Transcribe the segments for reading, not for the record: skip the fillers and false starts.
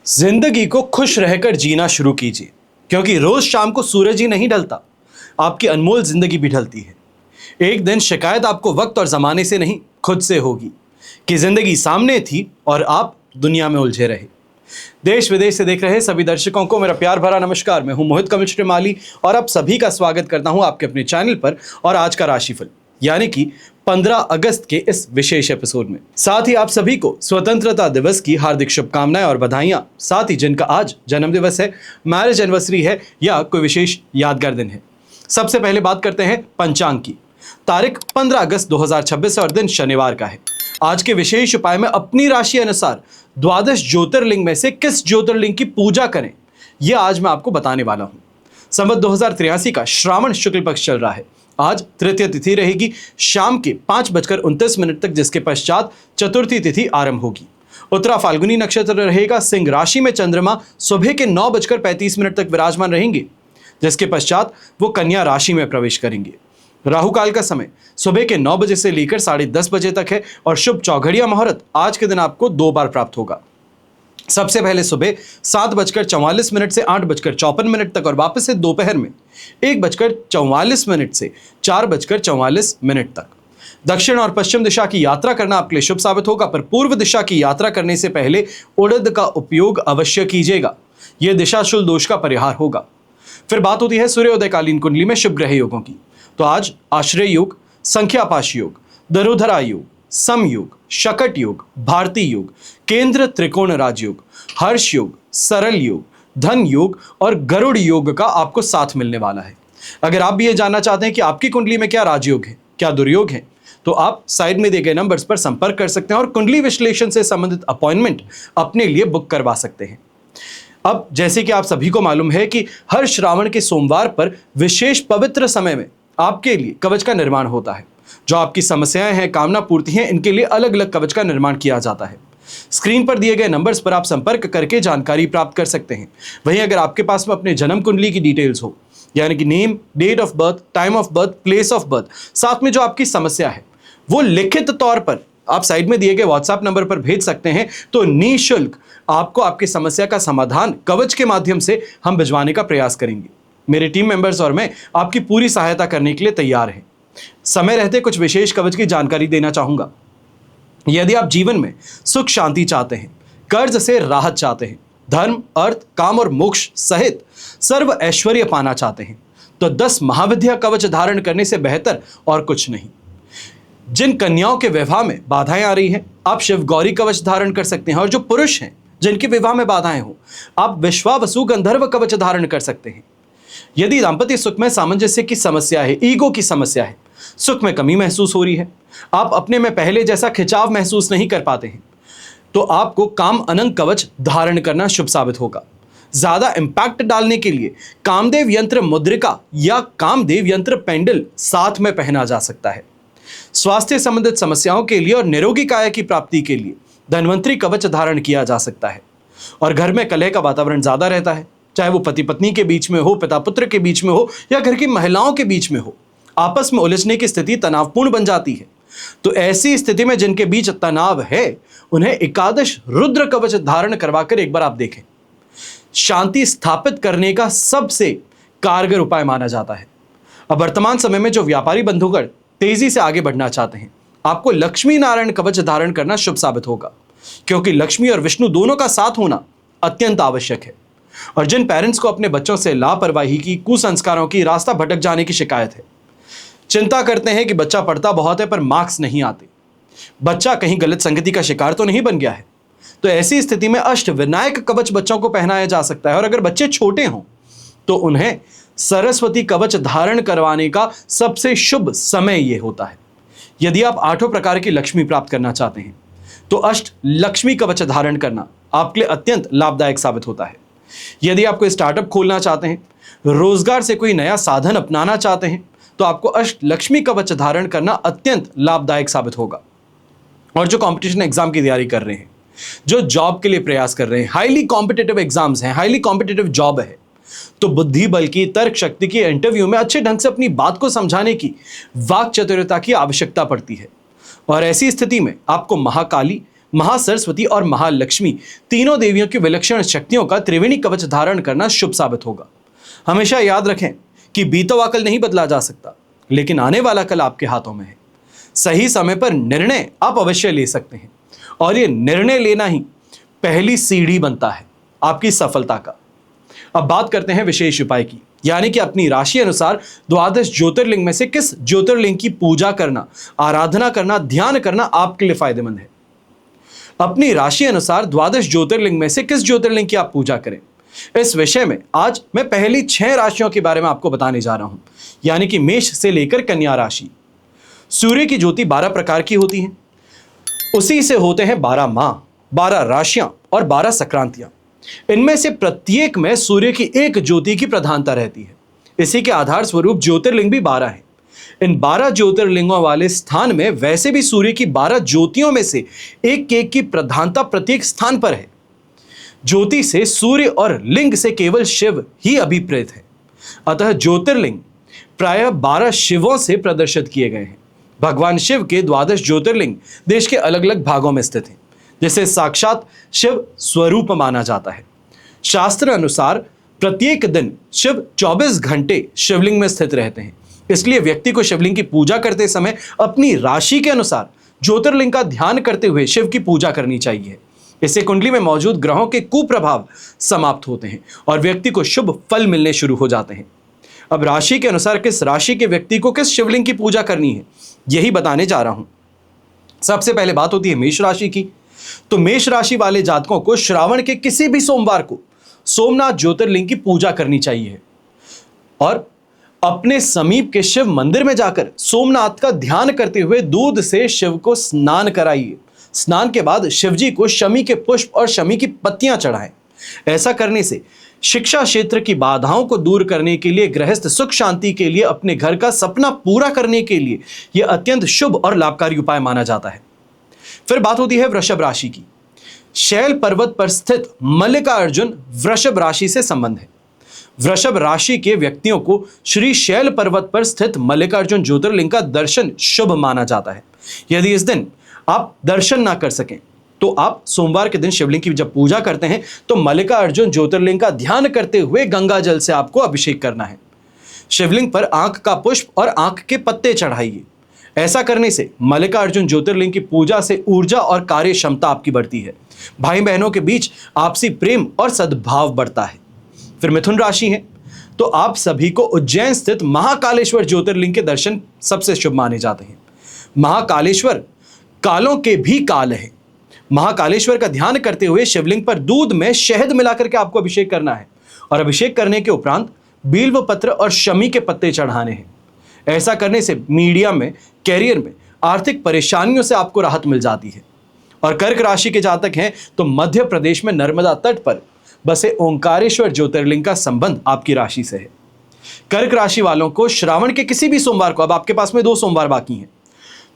जिंदगी को खुश रहकर जीना शुरू कीजिए, क्योंकि रोज शाम को सूरज ही नहीं ढलता, आपकी अनमोल जिंदगी भी ढलती है। एक दिन शिकायत आपको वक्त और जमाने से नहीं, खुद से होगी कि जिंदगी सामने थी और आप दुनिया में उलझे रहे। देश विदेश से देख रहे सभी दर्शकों को मेरा प्यार भरा नमस्कार। मैं हूं मोहित कमल श्रीमाली और आप सभी का स्वागत करता हूं आपके अपने चैनल पर। और आज का राशिफल यानी कि 15 अगस्त के इस विशेष एपिसोड में, साथ ही आप सभी को स्वतंत्रता दिवस की हार्दिक शुभकामनाएं और बधाइयां। साथ ही जिनका आज जन्म दिवस है, मैरिज एनिवर्सरी है या कोई विशेष यादगार दिन है। सबसे पहले बात करते हैं पंचांग की। तारीख 15 अगस्त 2026 और दिन शनिवार का है। आज के विशेष उपाय में अपनी राशि अनुसार द्वादश ज्योतिर्लिंग में से किस ज्योतिर्लिंग की पूजा करें, यह आज मैं आपको बताने वाला हूं। संवत 2083 का श्रावण शुक्ल पक्ष चल रहा है। आज तृतीय तिथि रहेगी शाम के 5:29 तक, जिसके पश्चात चतुर्थी तिथि आरंभ होगी। उत्तरा फाल्गुनी नक्षत्र रहेगा। सिंह राशि में चंद्रमा सुबह के 9:35 तक विराजमान रहेंगे, जिसके पश्चात वो कन्या राशि में प्रवेश करेंगे। राहु काल का समय सुबह के 9 बजे से लेकर 10:30 बजे तक है और शुभ चौघड़िया मुहूर्त आज के दिन आपको 2 बार प्राप्त होगा। सबसे पहले सुबह 7:44 से 8:54 तक और वापस से दोपहर में 1:44 से 4:44 तक। दक्षिण और पश्चिम दिशा की यात्रा करना आपके लिए शुभ साबित होगा, पर पूर्व दिशा की यात्रा करने से पहले उड़द का उपयोग अवश्य कीजिएगा। यह दिशाशूल दोष का परिहार होगा। फिर बात होती है सूर्योदयकालीन कुंडली में शुभ ग्रह योगों की। तो आज आश्रय योग, संख्यापाश योग, दरुधरा योग, सम योग, शकट योग, भारती योग, केंद्र त्रिकोण राजयोग, हर्ष योग, सरल योग, धन योग और गरुड़ योग का आपको साथ मिलने वाला है। अगर आप भी ये जानना चाहते हैं कि आपकी कुंडली में क्या राजयोग है, क्या दुर्योग है, तो आप साइड में दिए गए नंबर्स पर संपर्क कर सकते हैं और कुंडली विश्लेषण से संबंधित अपॉइंटमेंट अपने लिए बुक करवा सकते हैं। अब जैसे कि आप सभी को मालूम है कि हर श्रावण के सोमवार पर विशेष पवित्र समय में आपके लिए कवच का निर्माण होता है। जो आपकी समस्याएं हैं, कामना पूर्ति हैं, इनके लिए अलग अलग कवच का निर्माण किया जाता है। स्क्रीन पर दिए गए नंबर्स पर आप संपर्क करके जानकारी प्राप्त कर सकते हैं। वहीं अगर आपके पास में अपने जन्म कुंडली की डिटेल्स हो, यानी कि name, date of birth, time of birth, place of birth, साथ में जो आपकी समस्या है वो लिखित तौर पर आप साइड में दिए गए व्हाट्सएप नंबर पर भेज सकते हैं, तो निःशुल्क आपको आपकी समस्या का समाधान कवच के माध्यम से हम भिजवाने का प्रयास करेंगे। मेरे टीम मेंबर्स और मैं आपकी पूरी सहायता करने के लिए तैयार हैं। समय रहते कुछ विशेष कवच की जानकारी देना चाहूंगा। यदि आप जीवन में सुख शांति चाहते हैं, कर्ज से राहत चाहते हैं, धर्म, अर्थ, काम और मोक्ष सहित सर्व ऐश्वर्य पाना चाहते हैं, तो 10 महाविद्या कवच धारण करने से बेहतर और कुछ नहीं। जिन कन्याओं के विवाह में बाधाएं आ रही हैं, आप शिव गौरी कवच धारण कर सकते हैं। और जो पुरुष हैं जिनके विवाह में बाधाएं हो, आप विश्वावसु गंधर्व कवच धारण कर सकते हैं। यदि दांपत्य सुख में सामंजस्य की समस्या है, ईगो की समस्या है, सुख में कमी महसूस हो रही है, आप अपने में पहले जैसा खिंचाव महसूस नहीं कर पाते हैं, तो आपको काम अनंग कवच धारण करना शुभ साबित होगा। ज्यादा इंपैक्ट डालने के लिए कामदेव यंत्र मुद्रिका या कामदेव यंत्र पेंडल साथ में पहना जा सकता है। स्वास्थ्य संबंधित समस्याओं के लिए और निरोगी काया की प्राप्ति के लिए धन्वंतरी कवच धारण किया जा सकता है। और घर में कलह का वातावरण ज्यादा रहता है, चाहे वो पति पत्नी के बीच में हो, पिता पुत्र के बीच में हो या घर की महिलाओं के बीच में हो, आपस में उलझने की स्थिति तनावपूर्ण बन जाती है। तो ऐसी स्थिति में जिनके बीच तनाव है, उन्हें एकादश रुद्र कवच धारण करवाकर एक बार आप देखें। शांति स्थापित करने का सबसे कारगर उपाय माना जाता है। अब वर्तमान समय में जो व्यापारी बंधुगण तेजी से आगे बढ़ना चाहते हैं, आपको लक्ष्मी नारायण कवच धारण करना शुभ साबित होगा, क्योंकि लक्ष्मी और विष्णु दोनों का साथ होना अत्यंत आवश्यक है। और जिन पेरेंट्स को अपने बच्चों से लापरवाही की, कुसंस्कारों की, रास्ता भटक जाने की शिकायत है, चिंता करते हैं कि बच्चा पढ़ता बहुत है पर मार्क्स नहीं आते, बच्चा कहीं गलत संगति का शिकार तो नहीं बन गया है, तो ऐसी स्थिति में अष्ट विनायक कवच बच्चों को पहनाया जा सकता है। और अगर बच्चे छोटे हों तो उन्हें सरस्वती कवच धारण करवाने का सबसे शुभ समय यह होता है। यदि आप 8 प्रकार की लक्ष्मी प्राप्त करना चाहते हैं, तो अष्ट लक्ष्मी कवच धारण करना आपके लिए अत्यंत लाभदायक साबित होता है। यदि आप कोई स्टार्टअप खोलना चाहते हैं, रोजगार से कोई नया साधन अपनाना चाहते हैं, तो आपको अष्ट लक्ष्मी कवच धारण करना अत्यंत लाभदायक साबित होगा। और जो कंपटीशन एग्जाम की तैयारी कर रहे हैं, जो जॉब के लिए प्रयास कर रहे हैं, हाईली कॉम्पिटिटिव एग्जाम्स हैं, हाईली कॉम्पिटिटिव जॉब है, तो बुद्धि बल की, तर्क शक्ति की, इंटरव्यू में अच्छे ढंग से अपनी बात को समझाने की, वाक चातुर्यता की आवश्यकता पड़ती है। और ऐसी स्थिति में आपको महाकाली, महासरस्वती और महालक्ष्मी तीनों देवियों की विलक्षण शक्तियों का त्रिवेणी कवच धारण करना शुभ साबित होगा। हमेशा याद रखें कि बीता हुआ कल नहीं बदला जा सकता, लेकिन आने वाला कल आपके हाथों में है। सही समय पर निर्णय आप अवश्य ले सकते हैं और ये निर्णय लेना ही पहली सीढ़ी बनता है आपकी सफलता का। अब बात करते हैं विशेष उपाय की, यानी कि अपनी राशि अनुसार द्वादश ज्योतिर्लिंग में से किस ज्योतिर्लिंग की पूजा करना, आराधना करना, ध्यान करना आपके लिए फायदेमंद है। अपनी राशि अनुसार द्वादश ज्योतिर्लिंग में से किस ज्योतिर्लिंग की आप पूजा करें, इस विषय में आज मैं पहली 6 राशियों के बारे में आपको बताने जा रहा हूं, यानी कि मेष से लेकर कन्या राशि। सूर्य की ज्योति 12 प्रकार की होती है, उसी से होते हैं 12 माह, 12 राशियां और 12 संक्रांतियां। इनमें से प्रत्येक में सूर्य की एक ज्योति की प्रधानता रहती है। इसी के आधार स्वरूप ज्योतिर्लिंग भी 12 है। इन 12 ज्योतिर्लिंगों वाले स्थान में वैसे भी सूर्य की 12 ज्योतियों में से एक एक की प्रधानता प्रत्येक स्थान पर है। ज्योति से सूर्य और लिंग से केवल शिव ही अभिप्रेत है। अतः ज्योतिर्लिंग प्रायः 12 शिवों से प्रदर्शित किए गए हैं। भगवान शिव के द्वादश ज्योतिर्लिंग देश के अलग अलग भागों में स्थित हैं, जिसे साक्षात शिव स्वरूप माना जाता है। शास्त्र अनुसार प्रत्येक दिन शिव 24 घंटे शिवलिंग में स्थित रहते हैं। इसलिए व्यक्ति को शिवलिंग की पूजा करते समय अपनी राशि के अनुसार ज्योतिर्लिंग का ध्यान करते हुए शिव की पूजा करनी चाहिए। इससे कुंडली में मौजूद ग्रहों के कुप्रभाव समाप्त होते हैं और व्यक्ति को शुभ फल मिलने शुरू हो जाते हैं। अब राशि के अनुसार किस राशि के व्यक्ति को किस शिवलिंग की पूजा करनी है, यही बताने जा रहा हूं। सबसे पहले बात होती है मेष राशि की। तो मेष राशि वाले जातकों को श्रावण के किसी भी सोमवार को सोमनाथ ज्योतिर्लिंग की पूजा करनी चाहिए और अपने समीप के शिव मंदिर में जाकर सोमनाथ का ध्यान करते हुए दूध से शिव को स्नान कराइए। स्नान के बाद शिवजी को शमी के पुष्प और शमी की पत्तियां चढ़ाएं। ऐसा करने से शिक्षा क्षेत्र की बाधाओं को दूर करने के लिए, गृहस्थ सुख शांति के लिए, अपने घर का सपना पूरा करने के लिए यह अत्यंत शुभ और लाभकारी उपाय माना जाता है। फिर बात होती है वृषभ राशि की। शैल पर्वत पर स्थित मल्लिकार्जुन वृषभ राशि से संबंध है। वृषभ राशि के व्यक्तियों को श्री शैल पर्वत पर स्थित मल्लिकार्जुन ज्योतिर्लिंग का दर्शन शुभ माना जाता है। यदि इस दिन आप दर्शन ना कर सकें तो आप सोमवार के दिन शिवलिंग की जब पूजा करते हैं तो मल्लिकार्जुन ज्योतिर्लिंग का ध्यान करते हुए गंगा जल से आपको अभिषेक करना है। शिवलिंग पर आंख का पुष्प और आंख के पत्ते चढ़ाइए। ऐसा करने से मल्लिकार्जुन ज्योतिर्लिंग की पूजा से ऊर्जा और कार्य क्षमता आपकी बढ़ती है। भाई बहनों के बीच आपसी प्रेम और सद्भाव बढ़ता है। फिर मिथुन राशि है, तो आप सभी को उज्जैन स्थित महाकालेश्वर ज्योतिर्लिंग के दर्शन सबसे शुभ माने जाते हैं। महाकालेश्वर कालों के भी काल है। महाकालेश्वर का ध्यान करते हुए शिवलिंग पर दूध में शहद मिलाकर के आपको अभिषेक करना है और अभिषेक करने के उपरांत बिल्व पत्र और शमी के पत्ते चढ़ाने हैं। ऐसा करने से मीडिया में, कैरियर में, आर्थिक परेशानियों से आपको राहत मिल जाती है। और कर्क राशि के जातक हैं तो मध्य प्रदेश में नर्मदा तट पर बसे ओंकारेश्वर ज्योतिर्लिंग का संबंध आपकी राशि से है। कर्क राशि वालों को श्रावण के किसी भी सोमवार को, अब आपके पास में 2 सोमवार बाकी हैं,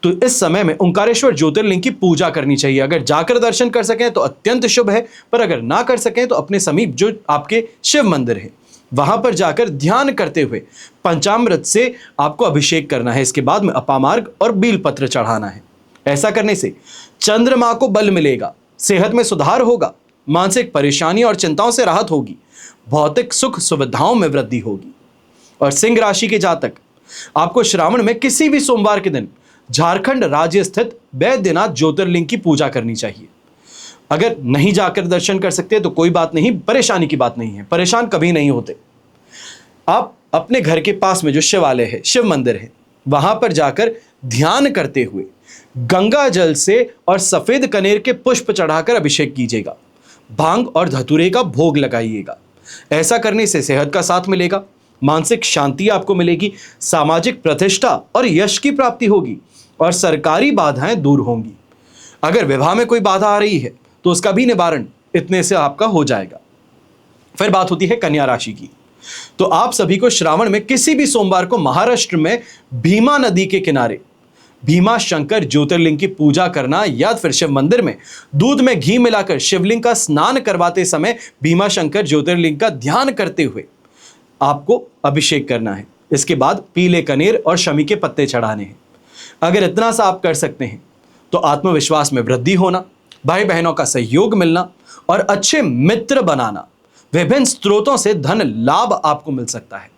तो इस समय में ओंकारेश्वर ज्योतिर्लिंग की पूजा करनी चाहिए। अगर जाकर दर्शन कर सकें तो अत्यंत शुभ है, पर अगर ना कर सकें तो अपने समीप जो आपके शिव मंदिर है वहां पर जाकर ध्यान करते हुए पंचामृत से आपको अभिषेक करना है। इसके बाद में अपामार्ग और बील पत्र चढ़ाना है। ऐसा करने से चंद्रमा को बल मिलेगा, सेहत में सुधार होगा, मानसिक परेशानियों और चिंताओं से राहत होगी, भौतिक सुख सुविधाओं में वृद्धि होगी। और सिंह राशि के जातक, आपको श्रावण में किसी भी सोमवार के दिन झारखंड राज्य स्थित बैद्यनाथ ज्योतिर्लिंग की पूजा करनी चाहिए। अगर नहीं जाकर दर्शन कर सकते तो कोई बात नहीं, परेशानी की बात नहीं है, परेशान कभी नहीं होते। आप अपने घर के पास में जो शिवालय है, शिव मंदिर है, वहां पर जाकर ध्यान करते हुए गंगा जल से और सफेद कनेर के पुष्प चढ़ाकर अभिषेक कीजिएगा। भांग और धतूरे का भोग लगाइएगा। ऐसा करने से सेहत का साथ मिलेगा, मानसिक शांति आपको मिलेगी, सामाजिक प्रतिष्ठा और यश की प्राप्ति होगी और सरकारी बाधाएं दूर होंगी। अगर विवाह में कोई बाधा आ रही है तो उसका भी निवारण इतने से आपका हो जाएगा। फिर बात होती है कन्या राशि की। तो आप सभी को श्रावण में किसी भी सोमवार को महाराष्ट्र में भीमा नदी के किनारे भीमा शंकर ज्योतिर्लिंग की पूजा करना या फिर शिव मंदिर में दूध में घी मिलाकर शिवलिंग का स्नान करवाते समय भीमा शंकर ज्योतिर्लिंग का ध्यान करते हुए आपको अभिषेक करना है। इसके बाद पीले कनेर और शमी के पत्ते चढ़ाने हैं। अगर इतना सा आप कर सकते हैं तो आत्मविश्वास में वृद्धि होना, भाई बहनों का सहयोग मिलना और अच्छे मित्र बनाना, विभिन्न स्रोतों से धन लाभ आपको मिल सकता है।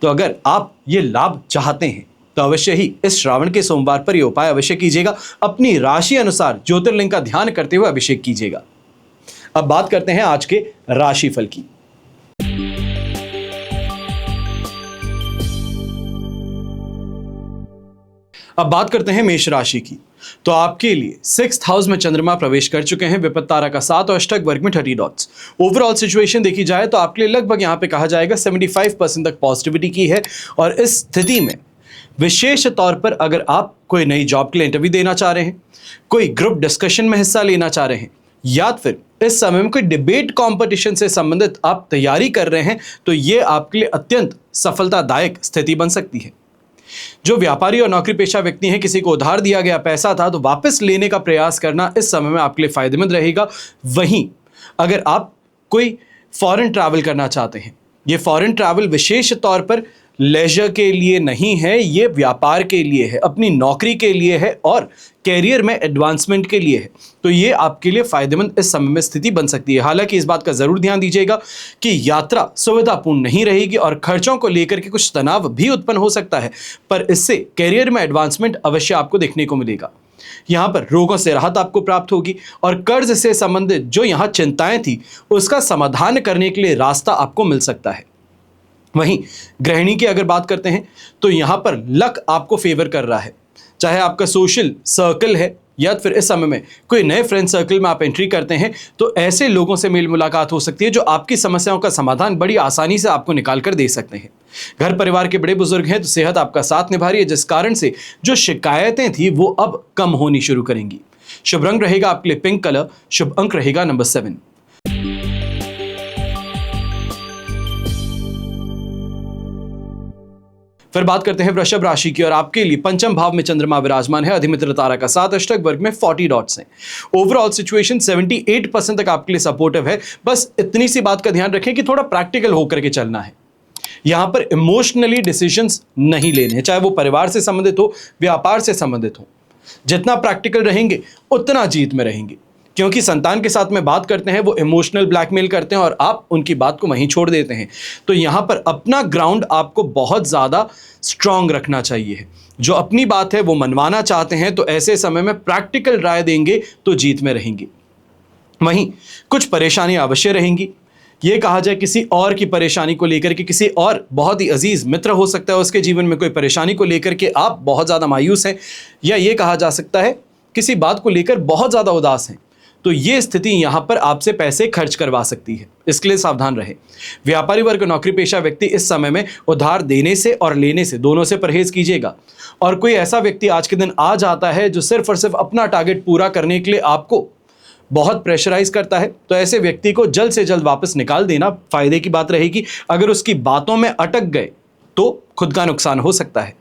तो अगर आप ये लाभ चाहते हैं तो अवश्य ही इस श्रावण के सोमवार पर यह उपाय अवश्य कीजिएगा। अपनी राशि अनुसार ज्योतिर्लिंग का ध्यान करते हुए अभिषेक कीजिएगा। अब बात करते हैं आज के राशिफल की। अब बात करते हैं मेष राशि की। तो आपके लिए 6th हाउस में चंद्रमा प्रवेश कर चुके हैं, विपत्त तारा का 7 और अष्टक वर्ग में 30 डॉट्स। ओवरऑल सिचुएशन देखी जाए तो आपके लिए लगभग यहां पे कहा जाएगा 75% तक पॉजिटिविटी की है। और इस स्थिति में विशेष तौर पर अगर आप कोई नई जॉब के लिए इंटरव्यू देना चाह रहे हैं, कोई ग्रुप डिस्कशन में हिस्सा लेना चाह रहे हैं, या फिर इस समय में कोई डिबेट कंपटीशन से संबंधित आप तैयारी कर रहे हैं, तो ये आपके लिए अत्यंत सफलतादायक स्थिति बन सकती है। जो व्यापारी और नौकरी पेशा व्यक्ति हैं, किसी को उधार दिया गया पैसा था तो वापस लेने का प्रयास करना इस समय में आपके लिए फायदेमंद रहेगा। वहीं अगर आप कोई फॉरेन ट्रैवल करना चाहते हैं, ये फॉरेन ट्रैवल विशेष तौर पर लेजर के लिए नहीं है, ये व्यापार के लिए है, अपनी नौकरी के लिए है और कैरियर में एडवांसमेंट के लिए है। तो ये आपके लिए फायदेमंद इस समय में स्थिति बन सकती है। हालांकि इस बात का जरूर ध्यान दीजिएगा कि यात्रा सुविधापूर्ण नहीं रहेगी और खर्चों को लेकर के कुछ तनाव भी उत्पन्न हो सकता है, पर इससे कैरियर में एडवांसमेंट अवश्य आपको देखने को मिलेगा। यहाँ पर रोगों से राहत आपको प्राप्त होगी और कर्ज से संबंधित जो यहाँ चिंताएं थी उसका समाधान करने के लिए रास्ता आपको मिल सकता है। वहीं गृहिणी की अगर बात करते हैं तो यहां पर लक आपको फेवर कर रहा है। चाहे आपका सोशल सर्कल है या फिर इस समय में कोई नए फ्रेंड सर्कल में आप एंट्री करते हैं, तो ऐसे लोगों से मेल मुलाकात हो सकती है जो आपकी समस्याओं का समाधान बड़ी आसानी से आपको निकाल कर दे सकते हैं। घर परिवार के बड़े बुजुर्ग हैं तो सेहत आपका साथ निभा रही है, जिस कारण से जो शिकायतें थी वो अब कम होनी शुरू करेंगी। शुभ रंग रहेगा आपके लिए पिंक कलर, शुभ अंक रहेगा नंबर 7। फिर बात करते हैं वृषभ राशि की और आपके लिए पंचम भाव में चंद्रमा विराजमान है, अधिमित्र तारा का 7, अष्टक वर्ग में 40 डॉट्स हैं। ओवरऑल सिचुएशन 78% तक आपके लिए सपोर्टिव है। बस इतनी सी बात का ध्यान रखें कि थोड़ा प्रैक्टिकल होकर के चलना है। यहां पर इमोशनली डिसीजंस नहीं लेने हैं, चाहे वो परिवार से संबंधित हो, व्यापार से संबंधित हो। जितना प्रैक्टिकल रहेंगे उतना जीत में रहेंगे, क्योंकि संतान के साथ में बात करते हैं वो इमोशनल ब्लैकमेल करते हैं और आप उनकी बात को वहीं छोड़ देते हैं। तो यहां पर अपना ग्राउंड आपको बहुत ज़्यादा स्ट्रांग रखना चाहिए। जो अपनी बात है वो मनवाना चाहते हैं तो ऐसे समय में प्रैक्टिकल राय देंगे तो जीत में रहेंगे। वहीं कुछ परेशानियां अवश्य रहेंगी। ये कहा जाए किसी और की परेशानी को लेकर के, किसी और बहुत ही अजीज मित्र हो सकता है उसके जीवन में कोई परेशानी को लेकर के आप बहुत ज़्यादा मायूस हैं, या ये कहा जा सकता है किसी बात को लेकर बहुत ज़्यादा उदास हैं। तो ये स्थिति यहां पर आपसे पैसे खर्च करवा सकती है, इसके लिए सावधान रहे। व्यापारी वर्ग, नौकरी पेशा व्यक्ति इस समय में उधार देने से और लेने से दोनों से परहेज कीजिएगा। और कोई ऐसा व्यक्ति आज के दिन आ जाता है जो सिर्फ और सिर्फ अपना टारगेट पूरा करने के लिए आपको बहुत प्रेशराइज करता है, तो ऐसे व्यक्ति को जल्द से जल्द वापस निकाल देना फायदे की बात रहेगी। अगर उसकी बातों में अटक गए तो खुद का नुकसान हो सकता है।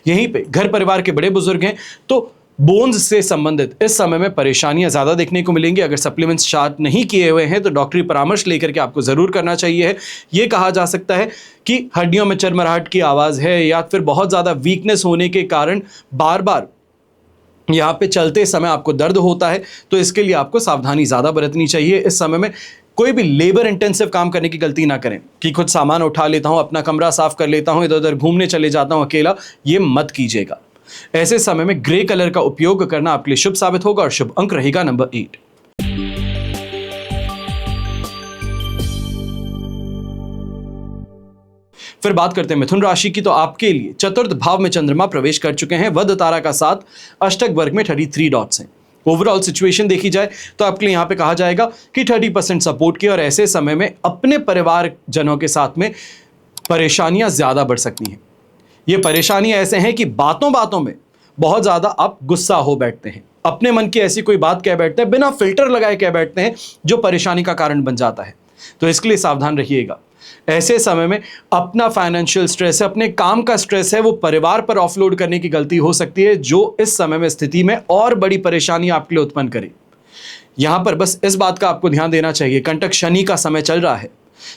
यहीं पे घर परिवार के बड़े बुजुर्ग हैं तो बोन्स से संबंधित इस समय में परेशानियां ज्यादा देखने को मिलेंगी। अगर सप्लीमेंट्स स्टार्ट नहीं किए हुए हैं तो डॉक्टरी परामर्श लेकर के आपको जरूर करना चाहिए। यह कहा जा सकता है कि हड्डियों में चरमराहट की आवाज है या फिर बहुत ज्यादा वीकनेस होने के कारण बार बार यहाँ पे चलते समय आपको दर्द होता है, तो इसके लिए आपको सावधानी ज्यादा बरतनी चाहिए। इस समय में कोई भी लेबर इंटेंसिव काम करने की गलती ना करें कि खुद सामान उठा लेता हूं, अपना कमरा साफ कर लेता हूं, इधर उधर घूमने चले जाता हूं अकेला, ये मत कीजिएगा। ऐसे समय में ग्रे कलर का उपयोग करना आपके लिए शुभ साबित होगा और शुभ अंक रहेगा नंबर 8। फिर बात करते हैं मिथुन राशि की। तो आपके लिए चतुर्थ भाव में चंद्रमा प्रवेश कर चुके हैं, वध तारा का 7, अष्टक वर्ग में 33 डॉट्स हैं। ओवरऑल सिचुएशन देखी जाए तो आपके लिए यहां पे कहा जाएगा कि 30% सपोर्ट की, और ऐसे समय में अपने परिवार जनों के साथ में परेशानियां ज्यादा बढ़ सकती हैं। ये परेशानियां ऐसे हैं कि बातों बातों में बहुत ज्यादा आप गुस्सा हो बैठते हैं, अपने मन की ऐसी कोई बात कह बैठते हैं, बिना फिल्टर लगाए कह बैठते हैं, जो परेशानी का कारण बन जाता है। तो इसके लिए सावधान रहिएगा। ऐसे समय में अपना फाइनेंशियल स्ट्रेस है, अपने काम का स्ट्रेस है, वो परिवार पर ऑफलोड करने की गलती हो सकती है, जो इस समय में स्थिति में और बड़ी परेशानी आपके लिए उत्पन्न करे। यहां पर बस इस बात का आपको ध्यान देना चाहिए, कंटक शनि का समय चल रहा है,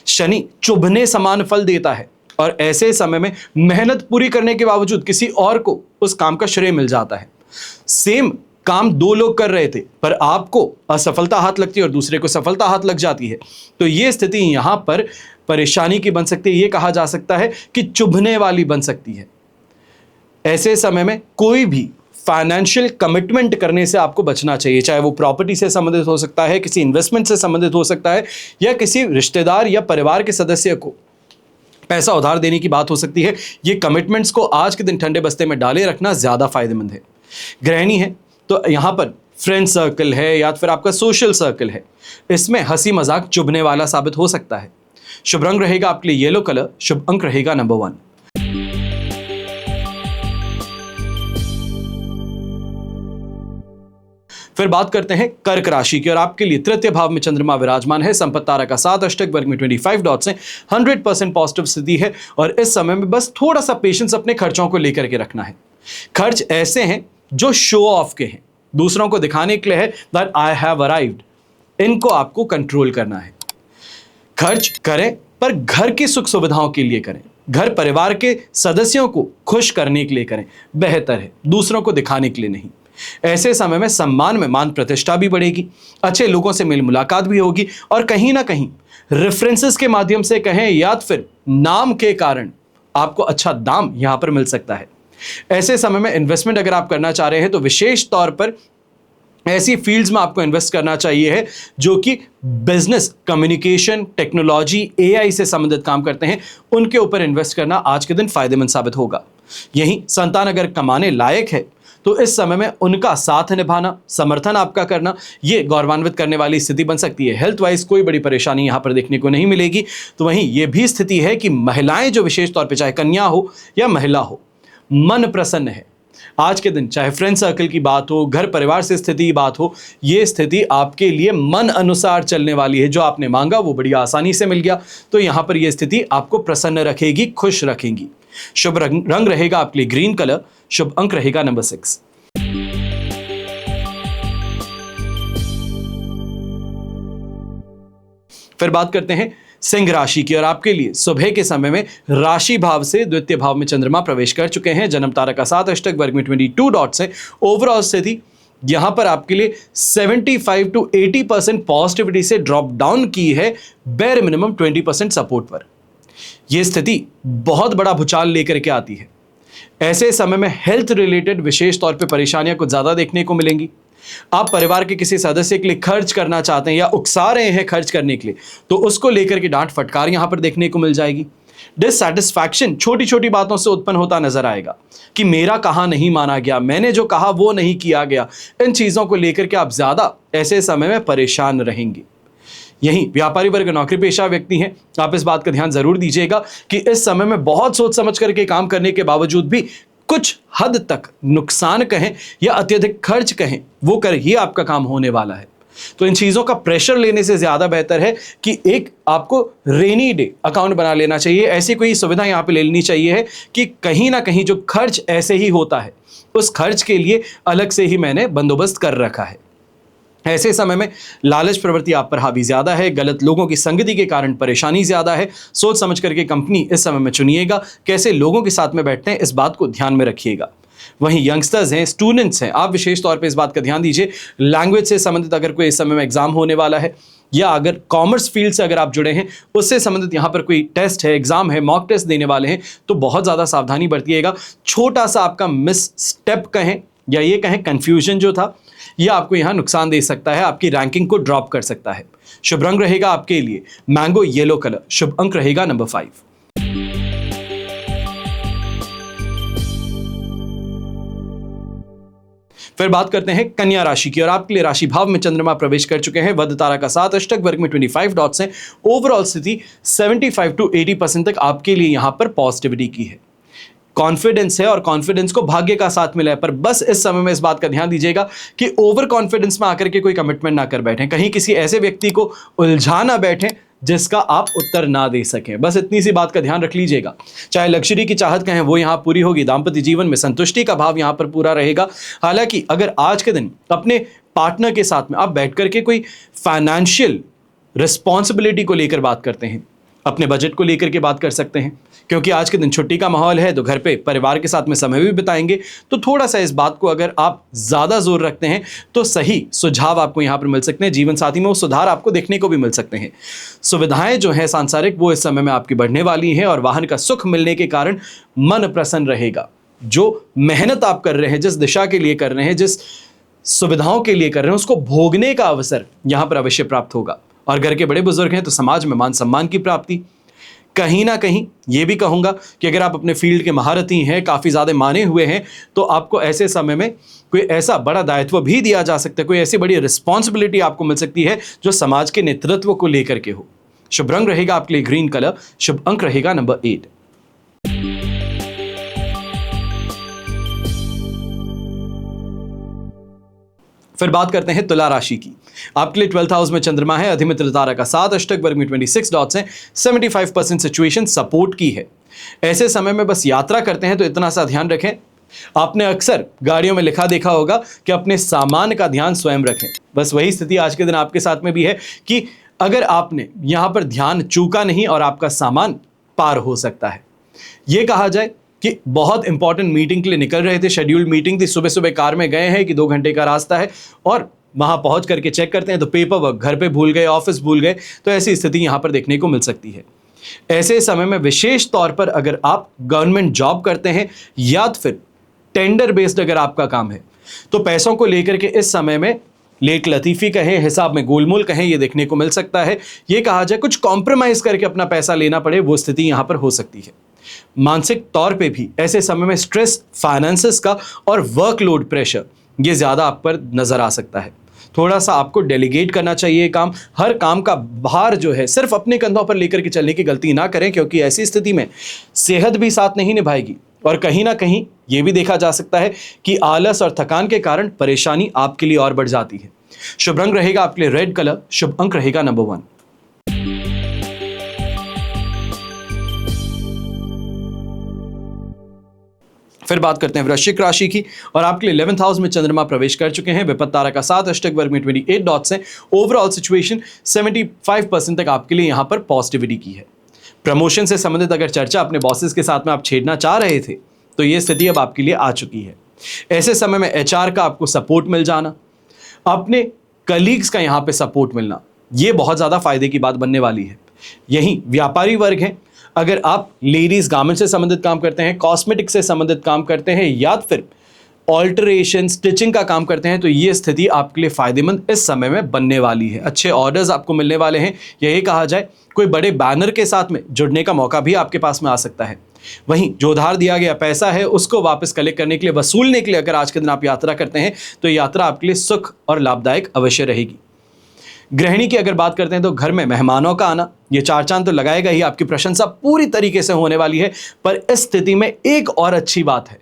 शनि चुभने समान फल देता है, और ऐसे समय में मेहनत पूरी करने के बावजूद किसी और को उस काम का श्रेय मिल जाता है। सेम काम दो लोग कर रहे थे पर आपको असफलता हाथ लगती है और दूसरे को सफलता हाथ लग जाती है, तो यह स्थिति यहां पर परेशानी की बन सकती है। यह कहा जा सकता है कि चुभने वाली बन सकती है। ऐसे समय में कोई भी फाइनेंशियल कमिटमेंट करने से आपको बचना चाहिए, चाहे वो प्रॉपर्टी से संबंधित हो सकता है, किसी इन्वेस्टमेंट से संबंधित हो सकता है, या किसी रिश्तेदार या परिवार के सदस्य को पैसा उधार देने की बात हो सकती है। ये कमिटमेंट्स को आज के दिन ठंडे बस्ते में डाले रखना ज्यादा फायदेमंद है। गृहिणी है तो यहां पर फ्रेंड सर्कल है या फिर आपका सोशल सर्कल है, इसमें हंसी मजाक चुभने वाला साबित हो सकता है। शुभ रंग रहेगा आपके लिए येलो कलर, शुभ अंक रहेगा नंबर 1। फिर बात करते हैं कर्क राशि की, और आपके लिए तृतीय भाव में चंद्रमा विराजमान है। संपत्ति तारा का 7 अष्टक वर्ग में 25 डॉट्स हैं। 100% पॉजिटिव स्थिति है और इस समय में बस थोड़ा सा पेशेंस अपने खर्चों को लेकर के रखना है। खर्च ऐसे हैं जो शो ऑफ के हैं, दूसरों को दिखाने के लिए है दैट आई हैव अराइव्ड, इनको आपको कंट्रोल करना है। खर्च करें पर घर की सुख सुविधाओं के लिए करें, घर परिवार के सदस्यों को खुश करने के लिए करें, बेहतर है, दूसरों को दिखाने के लिए नहीं। ऐसे समय में सम्मान में मान प्रतिष्ठा भी बढ़ेगी, अच्छे लोगों से मिल मुलाकात भी होगी और कहीं ना कहीं रेफरेंसेस के माध्यम से कहें या फिर नाम के कारण आपको अच्छा दाम यहां पर मिल सकता है। ऐसे समय में इन्वेस्टमेंट अगर आप करना चाह रहे हैं तो विशेष तौर पर ऐसी फील्ड्स में आपको इन्वेस्ट करना चाहिए है जो कि बिजनेस, कम्युनिकेशन, टेक्नोलॉजी, एआई से संबंधित काम करते हैं, उनके ऊपर इन्वेस्ट करना आज के दिन फायदेमंद साबित होगा। यहीं संतान अगर कमाने लायक है तो इस समय में उनका साथ निभाना, समर्थन आपका करना, यह गौरवान्वित करने वाली स्थिति बन सकती है। हेल्थ वाइज कोई बड़ी परेशानी यहां पर देखने को नहीं मिलेगी। तो वहीं यह भी स्थिति है कि महिलाएं जो विशेष तौर पर, चाहे कन्या हो या महिला हो, मन प्रसन्न है आज के दिन। चाहे फ्रेंड सर्कल की बात हो, घर परिवार से स्थिति की बात हो, यह स्थिति आपके लिए मन अनुसार चलने वाली है। जो आपने मांगा वो बड़ी आसानी से मिल गया, तो यहां पर यह स्थिति आपको प्रसन्न रखेगी, खुश रखेगी। शुभ रंग रहेगा आपके लिए ग्रीन कलर, शुभ अंक रहेगा नंबर 6। फिर बात करते हैं सिंह राशि की, और आपके लिए सुबह के समय में राशि भाव से द्वितीय भाव में चंद्रमा प्रवेश कर चुके हैं। जन्म तारा का 7 अष्टक वर्ग में 22 डॉट्स है। ओवरऑल स्थिति यहां पर आपके लिए 75 to 80% पॉजिटिविटी से ड्रॉप डाउन की है, बेर मिनिमम 20% सपोर्ट पर। यह स्थिति बहुत बड़ा भूचाल लेकर के आती है। ऐसे समय में हेल्थ रिलेटेड विशेष तौर पे परेशानियां कुछ ज्यादा देखने को मिलेंगी। आप परिवार के किसी सदस्य के लिए खर्च करना चाहते हैं या उकसा रहे हैं खर्च करने के लिए, तो उसको लेकर के डांट फटकार यहां पर देखने को मिल जाएगी। डिससैटिस्फैक्शन छोटी छोटी बातों से उत्पन्न होता नजर आएगा कि मेरा कहा नहीं माना गया, मैंने जो कहा वो नहीं किया गया। इन चीजों को लेकर के आप ज्यादा ऐसे समय में परेशान रहेंगे। यही व्यापारी वर्ग, नौकरी पेशा व्यक्ति हैं, आप इस बात का ध्यान जरूर दीजिएगा कि इस समय में बहुत सोच समझ करके काम करने के बावजूद भी कुछ हद तक नुकसान कहें या अत्यधिक खर्च कहें, वो कर ही आपका काम होने वाला है। तो इन चीजों का प्रेशर लेने से ज्यादा बेहतर है कि एक आपको रेनी डे अकाउंट बना लेना चाहिए। ऐसी कोई सुविधा यहां पे ले लेनी चाहिए है कि कहीं ना कहीं जो खर्च ऐसे ही होता है, उस खर्च के लिए अलग से ही मैंने बंदोबस्त कर रखा है। ऐसे समय में लालच प्रवृत्ति आप पर हावी ज्यादा है, गलत लोगों की संगति के कारण परेशानी ज्यादा है। सोच समझ करके कंपनी इस समय में चुनिएगा, कैसे लोगों के साथ में बैठते हैं इस बात को ध्यान में रखिएगा। वहीं यंगस्टर्स हैं, स्टूडेंट्स हैं, आप विशेष तौर पे इस बात का ध्यान दीजिए। लैंग्वेज से संबंधित अगर कोई इस समय में एग्जाम होने वाला है, या अगर कॉमर्स फील्ड से अगर आप जुड़े हैं, उससे संबंधित यहाँ पर कोई टेस्ट है, एग्जाम है, मॉक टेस्ट देने वाले हैं, तो बहुत ज़्यादा सावधानी बरतिएगा। छोटा सा आपका मिस स्टेप कहें या ये कहें कंफ्यूजन जो था, ये आपको यहाँ नुकसान दे सकता है, आपकी रैंकिंग को ड्रॉप कर सकता है। शुभ रंग रहेगा आपके लिए मैंगो येलो कलर, शुभ अंक रहेगा नंबर 5। फिर बात करते हैं कन्या राशि की, और आपके लिए राशि भाव में चंद्रमा प्रवेश कर चुके हैं। वध तारा का 7 अष्टक वर्ग में 25 डॉट्स हैं। ओवरऑल स्थिति 75 to 80% तक आपके लिए यहां पर पॉजिटिविटी की है। कॉन्फिडेंस है और कॉन्फिडेंस को भाग्य का साथ मिला है, पर बस इस समय में इस बात का ध्यान दीजिएगा कि ओवर कॉन्फिडेंस में आकर के कोई कमिटमेंट ना कर बैठें, कहीं किसी ऐसे व्यक्ति को उलझा ना बैठें जिसका आप उत्तर ना दे सकें। बस इतनी सी बात का ध्यान रख लीजिएगा। चाहे लग्जरी की चाहत कहें, वो यहां पूरी होगी। दाम्पत्य जीवन में संतुष्टि का भाव यहां पर पूरा रहेगा। हालांकि अगर आज के दिन अपने पार्टनर के साथ में आप बैठ करके कोई फाइनेंशियल रिस्पॉन्सिबिलिटी को लेकर बात करते हैं, अपने बजट को लेकर के बात कर सकते हैं, क्योंकि आज के दिन छुट्टी का माहौल है तो घर पे परिवार के साथ में समय भी बिताएंगे। तो थोड़ा सा इस बात को अगर आप ज़्यादा जोर रखते हैं तो सही सुझाव आपको यहाँ पर मिल सकते हैं। जीवन साथी में वो सुधार आपको देखने को भी मिल सकते हैं। सुविधाएं जो हैं सांसारिक वो इस समय में आपकी बढ़ने वाली हैं और वाहन का सुख मिलने के कारण मन प्रसन्न रहेगा। जो मेहनत आप कर रहे हैं, जिस दिशा के लिए कर रहे हैं, जिस सुविधाओं के लिए कर रहे हैं, उसको भोगने का अवसर यहाँ पर अवश्य प्राप्त होगा। और घर के बड़े बुजुर्ग हैं तो समाज में मान सम्मान की प्राप्ति। कहीं ना कहीं ये भी कहूँगा कि अगर आप अपने फील्ड के महारथी हैं, काफ़ी ज़्यादा माने हुए हैं, तो आपको ऐसे समय में कोई ऐसा बड़ा दायित्व भी दिया जा सकता है, कोई ऐसी बड़ी रिस्पॉन्सिबिलिटी आपको मिल सकती है जो समाज के नेतृत्व को लेकर के हो। शुभ रंग रहेगा आपके लिए ग्रीन कलर, शुभ अंक रहेगा नंबर 8। फिर बात करते हैं तुला राशि की। आपके लिए 12th हाउस में चंद्रमा है, अधिमित्र तारा का 7, अष्टक वर्ग में 26 डॉट्स हैं, 75% सिचुएशन सपोर्ट की है। ऐसे समय में बस यात्रा करते हैं तो इतना सा ध्यान रखें, आपने अक्सर गाड़ियों में लिखा देखा होगा कि अपने सामान का ध्यान स्वयं रखें। बस वही स्थिति आज के दिन आपके साथ में भी है कि अगर आपने यहाँ पर ध्यान चूका नहीं और आपका सामान पार हो सकता है। ये कहा जाए कि बहुत इंपॉर्टेंट मीटिंग के लिए निकल रहे थे, शेड्यूल्ड मीटिंग थी, सुबह सुबह कार में गए हैं कि 2 घंटे का रास्ता है और वहां पहुंच करके चेक करते हैं तो पेपर वर्क घर पे भूल गए, ऑफिस भूल गए। तो ऐसी स्थिति यहां पर देखने को मिल सकती है। ऐसे समय में विशेष तौर पर अगर आप गवर्नमेंट जॉब करते हैं या फिर टेंडर बेस्ड अगर आपका काम है तो पैसों को लेकर के इस समय में लेट लतीफ़ी कहें, हिसाब में गोलमोल कहें, ये देखने को मिल सकता है। ये कहा जाए कुछ कॉम्प्रोमाइज़ करके अपना पैसा लेना पड़े, वो स्थिति यहाँ पर हो सकती है। मानसिक तौर पे भी ऐसे समय में स्ट्रेस, फाइनेंसेस का और वर्कलोड प्रेशर ये ज़्यादा आप पर नज़र आ सकता है। थोड़ा सा आपको डेलीगेट करना चाहिए काम। हर काम का भार जो है सिर्फ अपने कंधों पर लेकर के चलने की गलती ना करें, क्योंकि ऐसी स्थिति में सेहत भी साथ नहीं निभाएगी और कहीं ना कहीं ये भी देखा जा सकता है कि आलस और थकान के कारण परेशानी आपके लिए और बढ़ जाती है। शुभ रंग रहेगा आपके लिए रेड कलर, शुभ अंक रहेगा नंबर 1। फिर बात करते हैं वृश्चिक राशि की और आपके लिए 11th हाउस में चंद्रमा प्रवेश कर चुके हैं। विपत्त तारा का 7, अष्टक वर्ग में 28 डॉट्स हैं। ओवरऑल सिचुएशन 75% तक आपके लिए यहां पर पॉजिटिविटी की है। प्रमोशन से संबंधित अगर चर्चा अपने बॉसेस के साथ में आप छेड़ना चाह रहे थे तो ये स्थिति अब आपके लिए आ चुकी है। ऐसे समय में एचआर का आपको सपोर्ट मिल जाना, अपने कलीग्स का यहाँ पे सपोर्ट मिलना, ये बहुत ज़्यादा फायदे की बात बनने वाली है। यही व्यापारी वर्ग है, अगर आप लेडीज गारमेंट से संबंधित काम करते हैं, कॉस्मेटिक से संबंधित काम करते हैं या फिर ऑल्टरेशन स्टिचिंग का काम करते हैं तो ये स्थिति आपके लिए फायदेमंद इस समय में बनने वाली है। अच्छे ऑर्डर्स आपको मिलने वाले हैं। यही कहा जाए कोई बड़े बैनर के साथ में जुड़ने का मौका भी आपके पास में आ सकता है। वहीं जो उधार दिया गया पैसा है उसको वापस कलेक्ट करने के लिए, वसूलने के लिए अगर आज के दिन आप यात्रा करते हैं तो यात्रा आपके लिए सुख और लाभदायक अवश्य रहेगी। गृहिणी की अगर बात करते हैं तो घर में मेहमानों का आना ये 4 चांद तो लगाएगा ही, आपकी प्रशंसा पूरी तरीके से होने वाली है। पर इस स्थिति में एक और अच्छी बात है,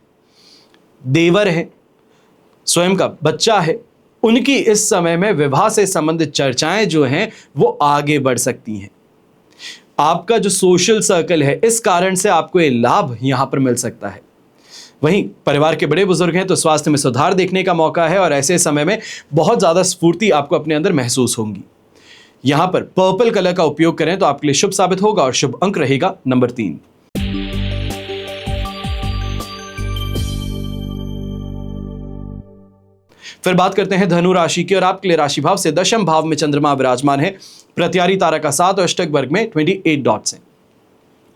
देवर है, स्वयं का बच्चा है, उनकी इस समय में विवाह से संबंधित चर्चाएं जो हैं वो आगे बढ़ सकती हैं। आपका जो सोशल सर्कल है इस कारण से आपको ये लाभ यहां पर मिल सकता है। वहीं परिवार के बड़े बुजुर्ग हैं तो स्वास्थ्य में सुधार देखने का मौका है और ऐसे समय में बहुत ज़्यादा स्फूर्ति आपको अपने अंदर महसूस होगी। यहां पर पर्पल कलर का उपयोग करें तो आपके लिए शुभ साबित होगा और शुभ अंक रहेगा नंबर 3। फिर बात करते हैं धनु राशि की और आपके लिए राशि भाव से 10वें भाव में चंद्रमा विराजमान है। प्रत्यारी तारा का 7 और अष्टक वर्ग में 28 डॉट्स हैं।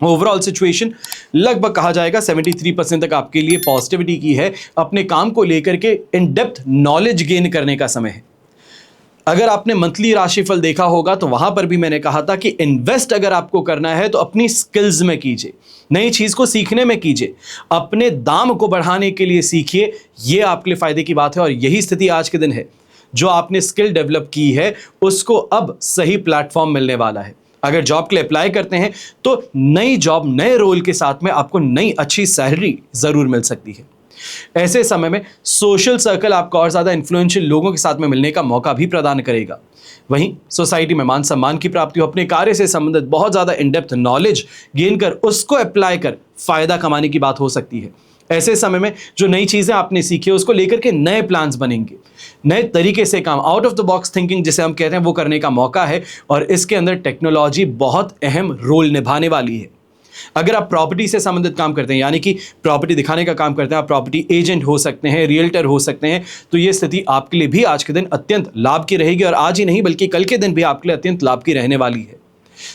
ओवरऑल सिचुएशन लगभग कहा जाएगा 73% तक आपके लिए पॉजिटिविटी की है। अपने काम को लेकर के इन डेप्थ नॉलेज गेन करने का समय है। अगर आपने मंथली राशिफल देखा होगा तो वहां पर भी मैंने कहा था कि इन्वेस्ट अगर आपको करना है तो अपनी स्किल्स में कीजिए, नई चीज को सीखने में कीजिए, अपने दाम को बढ़ाने के लिए सीखिए। ये आपके लिए फायदे की बात है और यही स्थिति आज के दिन है। जो आपने स्किल डेवलप की है उसको अब सही प्लेटफॉर्म मिलने वाला है। अगर जॉब के लिए अप्लाई करते हैं तो नई जॉब नए रोल के साथ में आपको नई अच्छी सैलरी जरूर मिल सकती है। ऐसे समय में सोशल सर्कल आपको और ज्यादा इन्फ्लुएंशियल लोगों के साथ में मिलने का मौका भी प्रदान करेगा। वहीं सोसाइटी में मान सम्मान की प्राप्ति हो, अपने कार्य से संबंधित बहुत ज्यादा इन डेप्थ नॉलेज गेन कर उसको अप्लाई कर फायदा कमाने की बात हो सकती है। ऐसे समय में जो नई चीजें आपने सीखी है उसको लेकर के नए प्लान्स बनेंगे, नए तरीके से काम, out of the box thinking जिसे हम कहते हैं, वो करने का मौका है। और इसके अंदर टेक्नोलॉजी बहुत अहम रोल निभाने वाली है। अगर आप प्रॉपर्टी से संबंधित काम करते हैं, यानी कि प्रॉपर्टी दिखाने का काम करते हैं, आप प्रॉपर्टी एजेंट हो सकते हैं, रियल्टर हो सकते हैं, तो ये स्थिति आपके लिए भी आज के दिन अत्यंत लाभ की रहेगी। और आज ही नहीं बल्कि कल के दिन भी आपके लिए अत्यंत लाभ की रहने वाली है।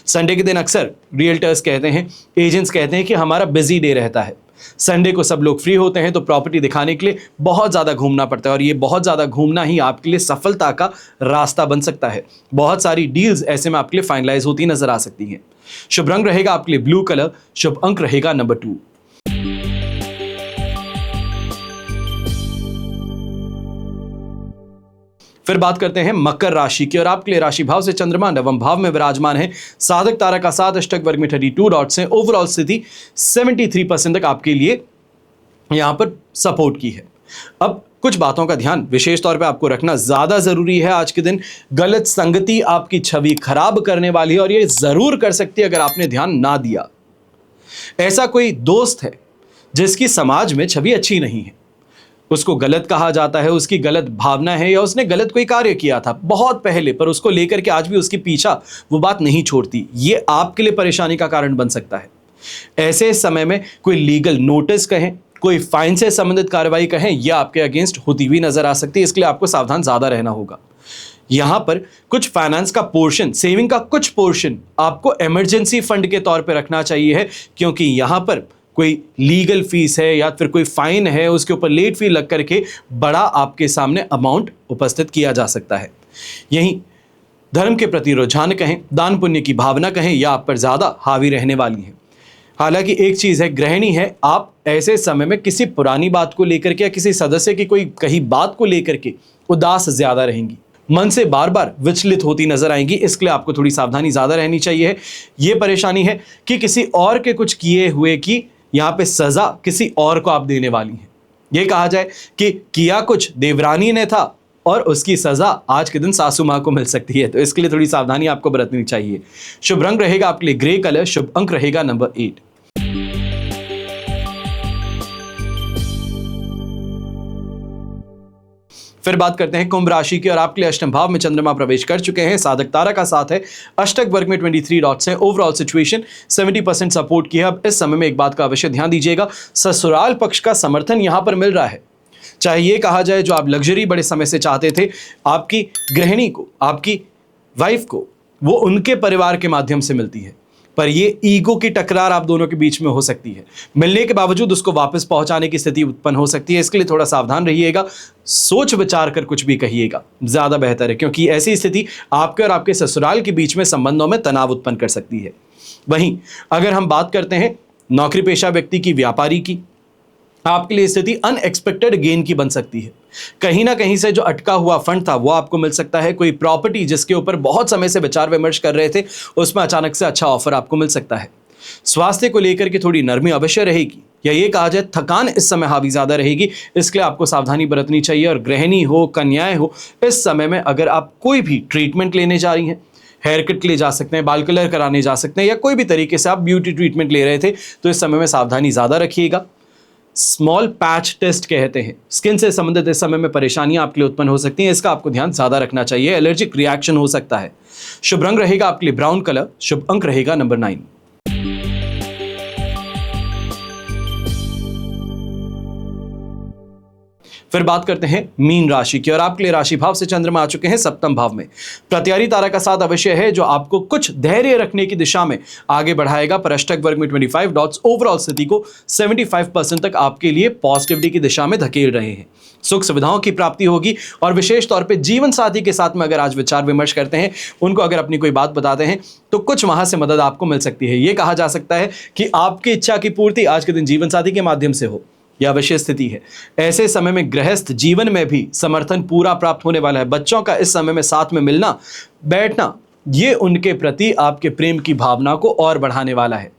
संडे के दिन अक्सर रियल्टर्स कहते हैं, एजेंट्स कहते हैं कि हमारा बिजी डे रहता है। संडे को सब लोग फ्री होते हैं, तो प्रॉपर्टी दिखाने के लिए बहुत ज़्यादा घूमना पड़ता है। और ये बहुत ज़्यादा घूमना ही आपके लिए सफलता का रास्ता बन सकता है। बहुत सारी डील्स ऐसे में आपके लिए फाइनलाइज होती नजर आ सकती हैं। शुभ रंग रहेगा आपके लिए ब्लू कलर, शुभ अंक रहेगा नंबर 2। फिर बात करते हैं मकर राशि की, और आपके लिए राशि भाव से चंद्रमा नवम भाव में विराजमान है। साधक तारा का 7 अष्टक वर्ग में 32 डॉट्स हैं। ओवरऑल स्थिति 73% तक आपके लिए यहां पर सपोर्ट की है। अब कुछ बातों का ध्यान विशेष तौर पे आपको रखना ज्यादा जरूरी है। आज के दिन गलत संगति आपकी छवि खराब करने वाली है, और ये जरूर कर सकती है अगर आपने ध्यान ना दिया। ऐसा कोई दोस्त है जिसकी समाज में छवि अच्छी नहीं है, उसको गलत कहा जाता है, उसकी गलत भावना है, या उसने गलत कोई कार्य किया था बहुत पहले, पर उसको लेकर के आज भी उसकी पीछा वो बात नहीं छोड़ती। ये आपके लिए परेशानी का कारण बन सकता है। ऐसे समय में कोई लीगल नोटिस कहें, कोई फाइन से संबंधित कार्रवाई कहें, यह आपके अगेंस्ट होती हुई नजर आ सकती है। इसके लिए आपको सावधान ज्यादा रहना होगा। यहां पर कुछ फाइनेंस का पोर्शन, सेविंग का कुछ पोर्शन आपको इमरजेंसी फंड के तौर पर रखना चाहिए है, क्योंकि यहां पर कोई लीगल फीस है या फिर कोई फाइन है, उसके ऊपर लेट फी लग करके बड़ा आपके सामने अमाउंट उपस्थित किया जा सकता है। यहीं धर्म के प्रति रुझान कहें, दान पुण्य की भावना कहें, या आप पर ज्यादा हावी रहने वाली है। हालांकि एक चीज है, गृहिणी है, आप ऐसे समय में किसी पुरानी बात को लेकर के या किसी सदस्य की कोई कही बात को लेकर के उदास ज्यादा रहेंगी, मन से बार बार विचलित होती नजर आएंगी। इसके लिए आपको थोड़ी सावधानी ज्यादा रहनी चाहिए। यह परेशानी है कि किसी और के कुछ किए हुए की यहां पे सजा किसी और को आप देने वाली हैं। यह कहा जाए कि किया कुछ देवरानी ने था और उसकी सजा आज के दिन सासू मां को मिल सकती है, तो इसके लिए थोड़ी सावधानी आपको बरतनी चाहिए। शुभ रंग रहेगा आपके लिए ग्रे कलर, शुभ अंक रहेगा नंबर 8। फिर बात करते हैं कुंभ राशि की, और आपके लिए अष्टम भाव में चंद्रमा प्रवेश कर चुके हैं। साधक तारा का साथ है, अष्टक वर्ग में 23 डॉट्स हैं। ओवरऑल सिचुएशन 70% सपोर्ट की है। अब इस समय में एक बात का अवश्य ध्यान दीजिएगा, ससुराल पक्ष का समर्थन यहां पर मिल रहा है। चाहे ये कहा जाए जो आप लग्जरी बड़े समय से चाहते थे, आपकी गृहिणी को, आपकी वाइफ को, वो उनके परिवार के माध्यम से मिलती है, पर ये ईगो की टकरार आप दोनों के बीच में हो सकती है। मिलने के बावजूद उसको वापस पहुंचाने की स्थिति उत्पन्न हो सकती है। इसके लिए थोड़ा सावधान रहिएगा, सोच विचार कर कुछ भी कहिएगा, ज्यादा बेहतर है, क्योंकि ऐसी स्थिति आपके और आपके ससुराल के बीच में संबंधों में तनाव उत्पन्न कर सकती है। वहीं अगर हम बात करते हैं नौकरी पेशा व्यक्ति की, व्यापारी की, आपके लिए स्थिति अनएक्सपेक्टेड गेन की बन सकती है। कहीं ना कहीं से जो अटका हुआ फंड था वो आपको मिल सकता है। कोई प्रॉपर्टी जिसके ऊपर बहुत समय से विचार विमर्श कर रहे थे, उसमें अचानक से अच्छा ऑफर आपको मिल सकता है। स्वास्थ्य को लेकर के थोड़ी नरमी अवश्य रहेगी, या ये कहा जाए थकान इस समय हावी ज्यादा रहेगी। इसके लिए आपको सावधानी बरतनी चाहिए। और गृहिणी हो, कन्याएं हो, इस समय में अगर आप कोई भी ट्रीटमेंट लेने जा रही हैं, हेयर कट के लिए जा सकते हैं, बाल कलर कराने जा सकते हैं, या कोई भी तरीके से आप ब्यूटी ट्रीटमेंट ले रहे थे, तो इस समय में सावधानी ज्यादा रखिएगा। स्मॉल पैच टेस्ट कहते हैं, स्किन से संबंधित इस समय में परेशानियां आपके लिए उत्पन्न हो सकती हैं, इसका आपको ध्यान ज्यादा रखना चाहिए। एलर्जिक रिएक्शन हो सकता है। शुभ रंग रहेगा आपके लिए ब्राउन कलर, शुभ अंक रहेगा नंबर 9। फिर बात करते हैं मीन राशि की, और आपके लिए राशि भाव से चंद्रमा आ चुके हैं सप्तम भाव में। प्रत्यारी तारा का साथ अवश्य है, जो आपको कुछ धैर्य रखने की दिशा में आगे बढ़ाएगा। पर अष्टक वर्ग में 25 डॉट्स ओवरऑल स्थिति को 75% तक आपके लिए पॉजिटिविटी की दिशा में धकेल रहे हैं। सुख सुविधाओं की प्राप्ति होगी, और विशेष तौर पे जीवन साथी के साथ में अगर आज विचार विमर्श करते हैं, उनको अगर अपनी कोई बात बताते हैं, तो कुछ वहां से मदद आपको मिल सकती है। यह कहा जा सकता है कि आपकी इच्छा की पूर्ति आज के दिन जीवन साथी के माध्यम से हो, यह अवश्य स्थिति है। ऐसे समय में गृहस्थ जीवन में भी समर्थन पूरा प्राप्त होने वाला है। बच्चों का इस समय में साथ में मिलना बैठना, ये उनके प्रति आपके प्रेम की भावना को और बढ़ाने वाला है।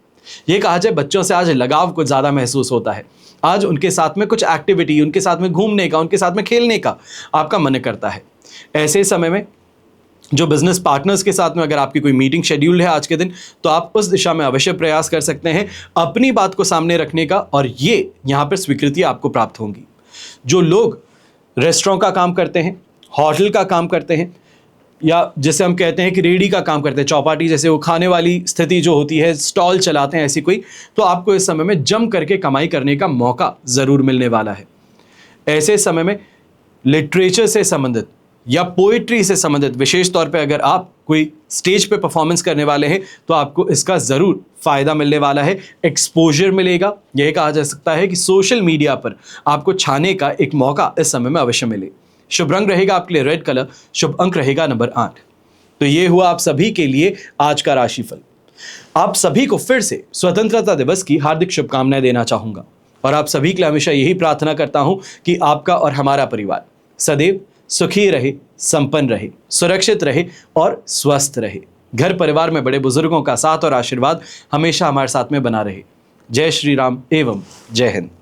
ये कहा जाए बच्चों से आज लगाव कुछ ज्यादा महसूस होता है। आज उनके साथ में कुछ एक्टिविटी, उनके साथ में घूमने का, उनके साथ में खेलने का आपका मन करता है। ऐसे समय में जो बिजनेस पार्टनर्स के साथ में अगर आपकी कोई मीटिंग शेड्यूल्ड है आज के दिन, तो आप उस दिशा में अवश्य प्रयास कर सकते हैं अपनी बात को सामने रखने का, और ये यहाँ पर स्वीकृति आपको प्राप्त होंगी। जो लोग रेस्टोरेंट का काम करते हैं, होटल का काम करते हैं, या जैसे हम कहते हैं कि रेडी का काम करते हैं, चौपाटी जैसे वो खाने वाली स्थिति जो होती है, स्टॉल चलाते हैं ऐसी कोई, तो आपको इस समय में जम करके कमाई करने का मौका ज़रूर मिलने वाला है। ऐसे समय में लिटरेचर से संबंधित या पोइट्री से संबंधित, विशेष तौर पे अगर आप कोई स्टेज पे परफॉर्मेंस करने वाले हैं, तो आपको इसका ज़रूर फ़ायदा मिलने वाला है, एक्सपोजर मिलेगा। यह कहा जा सकता है कि सोशल मीडिया पर आपको छाने का एक मौका इस समय में अवश्य मिले। शुभ रंग रहेगा आपके लिए रेड कलर, शुभ अंक रहेगा नंबर 8। तो ये हुआ आप सभी के लिए आज का राशिफल। आप सभी को फिर से स्वतंत्रता दिवस की हार्दिक शुभकामनाएं देना चाहूंगा, और आप सभी के लिए हमेशा यही प्रार्थना करता हूं कि आपका और हमारा परिवार सदैव सुखी रहे, संपन्न रहे, सुरक्षित रहे और स्वस्थ रहे। घर परिवार में बड़े बुजुर्गों का साथ और आशीर्वाद हमेशा हमारे साथ में बना रहे। जय श्री राम एवं जय हिंद।